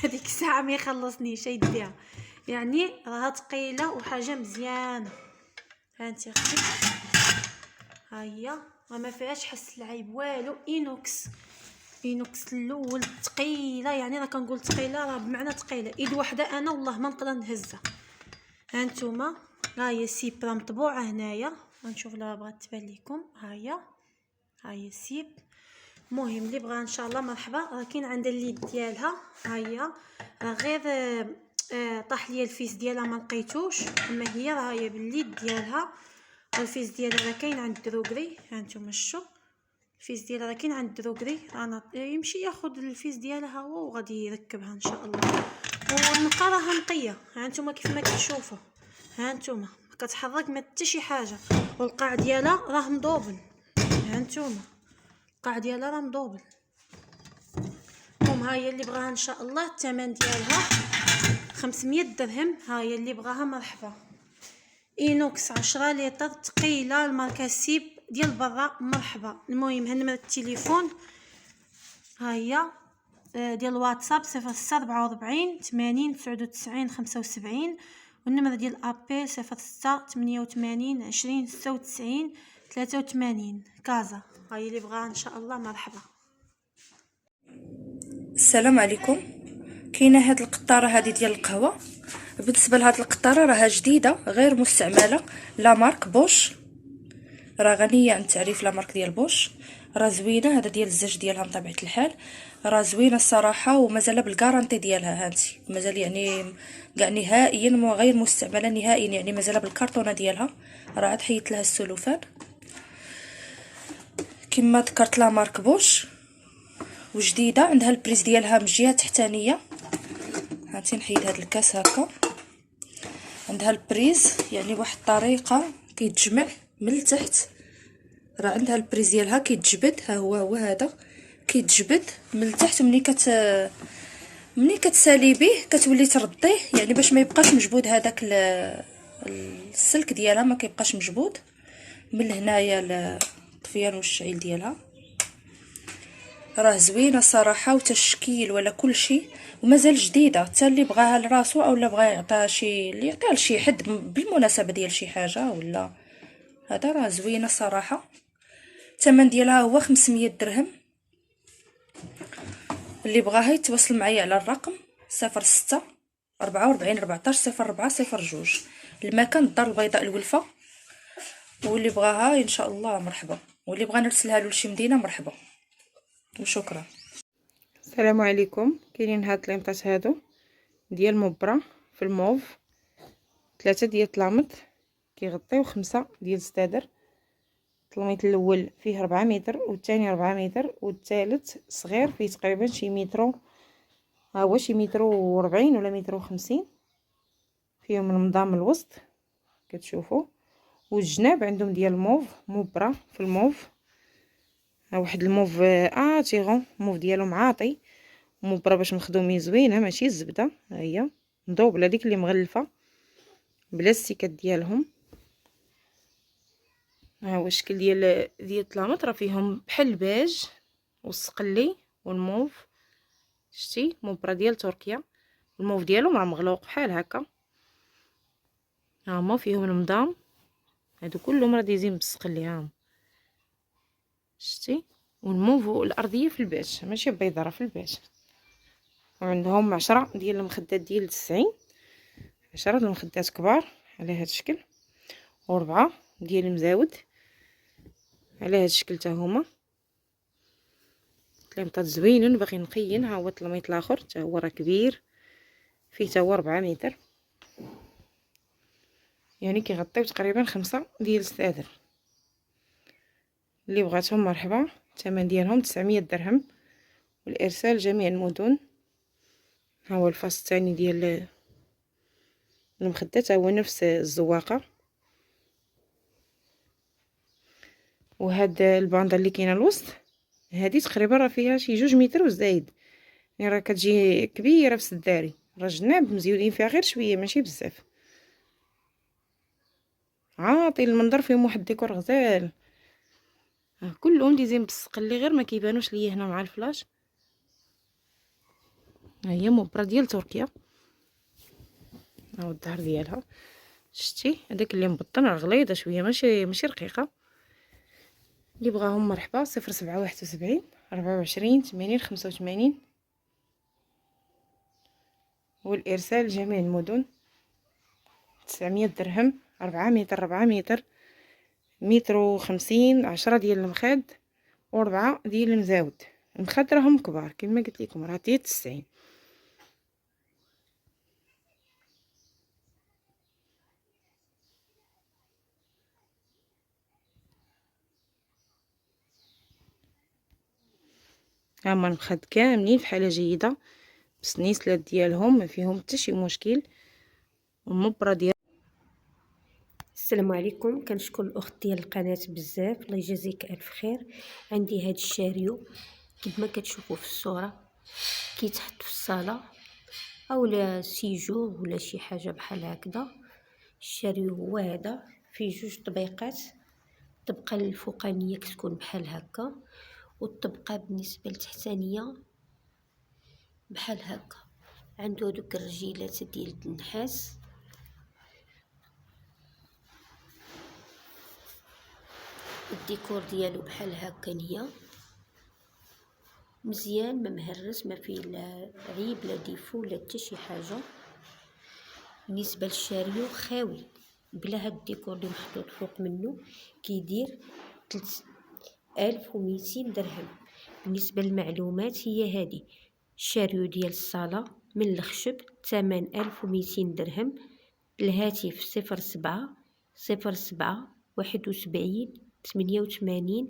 هذيك الساعه ما يخلصنيش يديها، يعني راها ثقيله وحاجه مزيانه. هانتي اختي ها هي، ما فيهاش حس العيب والو. اينوكس الاول ثقيله، يعني راه كنقول ثقيله راه بمعنى ثقيله، ايد واحده انا والله ما نقدر نهزها. هانتوما ها هي سيبرا مطبوعه هنايا، غنشوف لا بغات تبان لكم. ها هي سيب. المهم اللي بغا ان شاء الله مرحبا. راه كاين عندها الليد ديالها، ها هي راه غير طاح ليا الفيس ديالها ما لقيتوش، اما هي راه هي بالليد ديالها. الفيس ديالها راه كاين عند دروغري، هانتوما شتو الفيس ديالها راه كاين عند دروغري. انا يمشي ياخذ الفيس ديالها هو وغادي يركبها ان شاء الله. والنقا راها نقيه، هانتوما كيف ما كتشوفوا، هانتوما كتحرك ما حتى شي حاجه. والقاع ديالها راه مضوبل، هانتوما القاع ديالها راه مضوبل. ها هي اللي بغاها ان شاء الله الثمن ديالها 500 درهم. ها هي اللي بغاها مرحبا. اينوكس 10 لتر ثقيله، الماركه سيب ديال برا، مرحبا. المهم هنمر التليفون ها هي ديال الواتساب 0644 80 99 75، والنمره ديال الابيل 06 88 20 96 83 كازا. هاي اللي بغاها ان شاء الله مرحبا. السلام عليكم. كاينه هاد القطاره هذه ديال القهوه. بالنسبه لهاد القطاره راها جديده غير مستعمله، لا مارك بوش، راه غنيه عن التعريف. لا مارك ديال بوش راه زوينه، هذا ديال الزج ديالها بطبيعه الحال راه زوينه الصراحه، ومازال بالكارانتي ديالها. هانتي مازال يعني كاع نهائيا غير مستعمله نهائيا، يعني مازال بالكرتونه ديالها، راه عاد حيت لها السلوفان كما ذكرت. لا مارك بوش وجديده، عندها البريز ديالها من الجهه التحتانيه. هانتي نحيد هاد الكاس هكا، عندها البريز يعني واحد الطريقه كيتجمع من التحت، راه عندها البريز ديالها كيتجبد، ها هو هذا كيتجبد من التحت، ملي كتسالي به كتولي ترديه، يعني باش ما يبقاش مجبود هذاك السلك ديالها، ما كيبقاش مجبود من هنايا الطفيان والشعيل ديالها. راه زوينه الصراحه، وتشكيل ولا كل شيء، ومازال جديده. حتى اللي بغاها لراسو او لا بغا يعطيها شي، اللي يعطيها لشي حد بالمناسبه ديال شي حاجه ولا هذا، راه زوينه الصراحه. الثمن ديالها هو 500 درهم. اللي بغاها يتواصل معايا على الرقم 06 44 14 04 02. المكان الدار البيضاء الولفه. واللي بغاها ان شاء الله مرحبا، واللي بغا نرسلها له لشي مدينه مرحبا، وشكرا. السلام عليكم. كاينين هاد ليمطات هادو ديال مبرة في الموف، 3 ديال طلامط كيغطيو 5 ديال الستادر. الطلميط الاول فيه 4 متر والثاني 4 متر والثالث صغير فيه تقريبا شي متر، ها هو شي متر و40 ولا متر و50. فيهم المضام الوسط كتشوفوا، والجناب عندهم ديال الموف مبرة في الموف، ها واحد الموف تيغون الموف ديالهم عاطي مبرة باش مخدومين زوينه ماشي الزبده، ها هي مضوبله ديك اللي مغلفه بلا السيكات ديالهم. ها هو الشكل ديال الطلامط، راه فيهم بحال الباج والصقلي والموف، شتي مبرة ديال تركيا، الموف ديالهم راه مغلوق بحال هكا. ها هما فيهم المضام، هادو كلهم راه دايزين بالصقلي، ها شتي، والموف الارضيه في الباج ماشي بيضه راه في الباج. وعندهم 10 ديال المخدات ديال 90، 10 د المخدات كبار على هذا الشكل، و4 ديال المزاود على هذا الشكل حتى هما. طلميطات زوينين باقي نقيين. ها هو الطلميط الاخر حتى هو راه كبير، فيه حتى هو 4 متر، يعني كيغطيو تقريبا 5 ديال السادر. اللي بغاتهم مرحبا. الثمن ديالهم 900 درهم، والارسال جميع المدن. ها هو الفاس الثاني ديال المخدات، هو نفس الزواقه. وهاد الباندا اللي كاينه الوسط هذه تقريبا راه فيها شي 2 متر وزايد، يعني راه كتجي كبيره في السداري، راه الجناب مزيودين فيها غير شويه ماشي بزاف، عاطي المنظر فيهم واحد الديكور غزال. كلهم ديزين بالصقلي غير ما كيبانوش ليا هنا مع الفلاش. ها هي مبرة ديال تركيا، ها هو الظهر ديالها شتي، هذاك اللي مبطن راه غليظه شويه ماشي رقيقه. اللي بغاهم مرحبا 0771 24 80 85، والارسال جميع المدن. 900 درهم، 4 متر 4 متر، متر و50، 10 ديال المخاد و4 ديال المزاود. المخاد راهم كبار كما قلت لكم، راه ديال 90. هما المخاد كاملين في حاله جيده، بالسنيسلات ديالهم ما فيهم حتى شي مشكل. المبره ديال السلام عليكم، كنشكر الاخت ديال القناه بزاف، الله يجازيك الف خير. عندي هاد الشاريو كما كتشوفوا في الصوره كيتحط في الصاله اولا سيجور ولا شي حاجه بحال هكذا. الشاريو هو هذا، فيه 2 طبيقات، الطبقه الفوقانيه كتكون بحال هكا، والطبقه بالنسبه للتحتانيه بحال هكا. عنده هذوك الرجيلات ديال النحاس. الديكور ديالو بحال هكا نيه مزيان، ما مهرس، ما فيه لا عيب لا ديفو لا حتى شي حاجه. بالنسبه للشاريو خاوي بلا هاد الديكور اللي محطوط فوق منه، كيدير 3200 درهم. بالنسبه للمعلومات هي هذه الشاريو ديال الصاله من الخشب، ثمن 1200 درهم. الهاتف 07 07 71 88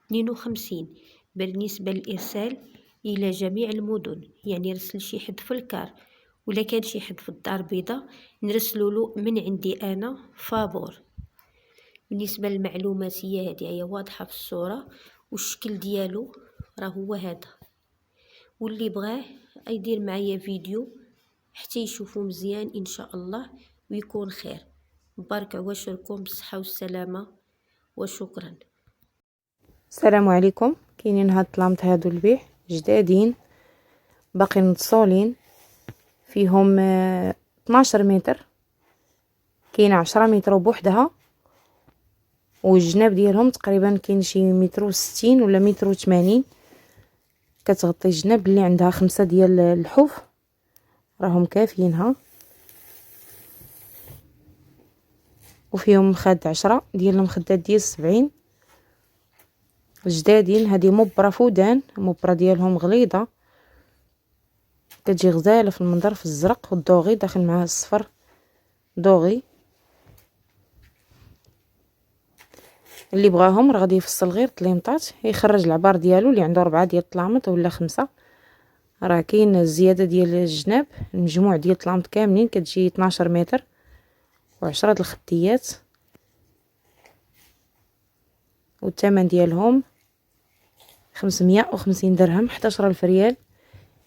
52. بالنسبه للارسال الى جميع المدن، يعني رسل شي حد في الكار ولا كان شي حد في الدار البيضاء نرسلوا له من عندي انا فابور. بالنسبه للمعلومات هي هذه واضحه في الصوره، والشكل ديالو راه هو هذا. واللي بغاه يدير معايا فيديو حتى يشوفوا مزيان ان شاء الله ويكون خير. مبارك عواشركم بالصحه والسلامه وشكرا. السلام عليكم. كاينين هاد الطلامط هادو البيع جدادين باقي متصولين، فيهم 12 متر، كاين 10 متر بوحدها، والجناب ديالهم تقريبا كاين شي متر و60 ولا متر و80. كتغطي الجناب اللي عندها 5 ديال الحوف راهم كافيينها، وفيهم مخاد 10 ديال المخدات ديال 70 جدادين. هذه مبرة فودان، مبرة ديالهم غليظه كتجي غزاله في المنظر، في الزرق والدوغي داخل معها الصفر دوغي. اللي بغاهم راه غادي يفصل غير طليمطات، يخرج العبار ديالو اللي عنده 4 ديال الطلامط ولا 5. راه كاين الزياده ديال الجناب، المجموع ديال الطلامط كاملين كتجي 12 متر و10 د الخديات، والثمن ديالهم 550 درهم، 11,000 ريال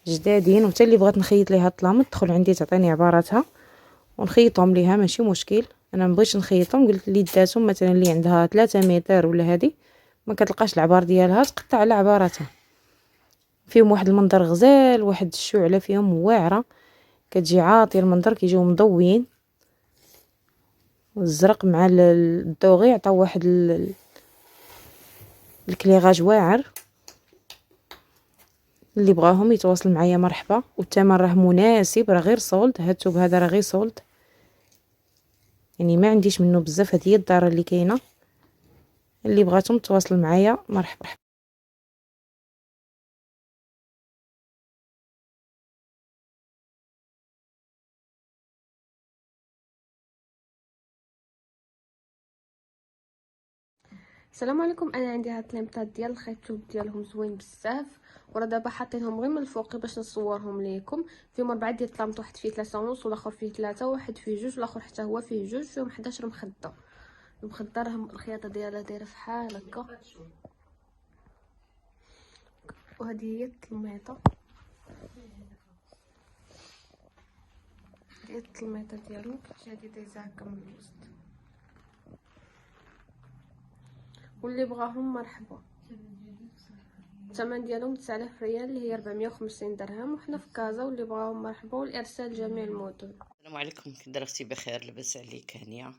جدادين. وحتى اللي بغات نخيط ليها الطلامط تدخل عندي تعطيني عباراتها ونخيطهم ليها، ماشي مشكل. انا مبغيتش نخيطهم، قلت لي داتهم مثلا اللي عندها 3 متر ولا هذه ما كتلقاش العبار ديالها تقطع على عباراتها. فيهم واحد المنظر غزال، واحد الشعله فيهم واعره، كتجي عاطيه المنظر، كيجيو مضويين، والزرق مع الدوغي عطاو واحد الكليغاج واعر. اللي بغاهم يتواصل معايا مرحبا، والثمن راه مناسب، راه غير صولد. هاد الثوب هذا راه غير صولد، يعني ما عنديش منه بزاف. هذه هي الدار اللي كاينه، اللي بغاتهم تواصل معايا مرحبا. السلام عليكم. انا عندي هاد الطليمطات ديال الخيطوب ديالهم زوين بزاف، وراه دابا حاطينهم غير من الفوق باش نصورهم ليكم. فيهم 4 ديال الطلامط، واحد فيه 3.5 والاخر فيه 3، واحد فيه 2 والاخر حتى هو فيه 2. فيهم 11 مخده. المخده راه الخياطه ديالها دايره فحال هكا. وهذه هي الطلميطه ديالهم، كتجي هادي دايزه هكا من الوسط. واللي بغاهم مرحبا. الثمن ديالهم 9000 ريال اللي هي 450 درهم، وحنا في كازا. واللي بغاهم مرحبا، والارسال جميع المدن. السلام عليكم، كدير اختي بخير؟ لاباس عليك؟ هانيه.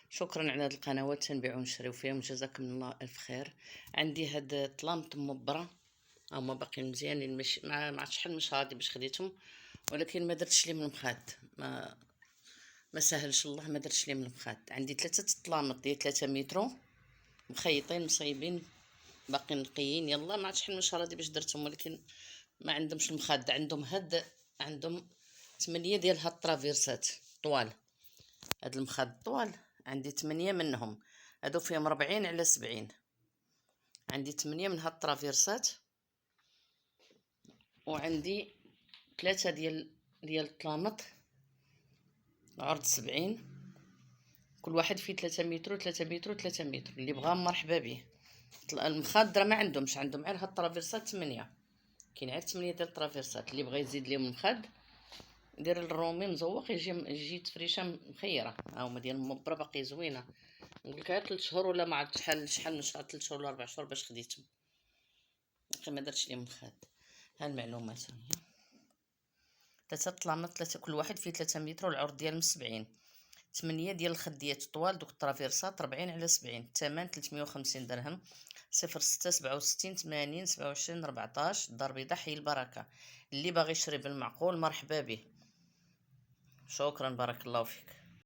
شكرا على هاد القنوات تنبيعو ونشريو فيهم، جزاكم الله الف خير. عندي هاد الطلامط مبره، هما باقيين مزيانين، ماشي ما عرفتش شحال من شهر هادي باش خديتهم، ولكن ما درتش لي من المخاد، ما سهلش الله، ما درتش لي من المخاد. عندي 3 طلامط ديال 3 متر مخيطين مصايبين باقي نقيين. يلا ما عرفتش شحال من شهر هادي باش درتهم، ولكن ما عندهمش المخاد. عندهم 8 ديال هاد الطرافيرسات طوال. هاد المخاد طوال عندي 8 منهم، هادو فيهم 40 على 70. عندي 8 من هاد الطرافيرسات، وعندي 3 ديال الطلامط عرض 70، كل واحد فيه 3 متر و3 متر و3 متر. اللي بغا مرحبا به. المخاد راه ما عندهمش، عندهم غير هاد الطرافيرسات 8، كاين غير 8 ديال الطرافيرسات. اللي بغا يزيد ليهم المخاد دير الرومي مزوق، يجي تفريشه مخيره. ها هما ديال المبره باقي زوينه. نقولك غير 3 شهور ولا ما عرفت شحال من شهر، 3 شهور ولا 4 شهور باش خديتهم، باقي ما درتش ليهم المخاد. ها المعلومات هي 3 طلامط، 3 كل واحد فيه 3 متر، والعرض ديالهم 70. 8 ديال الخديات طوال دوك الطرافيرسات 40 على 70. الثمن 350 درهم. 06 67 80 27 14. الدار البيضاء، حي البركه. اللي باغي يشري بالمعقول مرحبا به. شكرا، بارك الله فيك.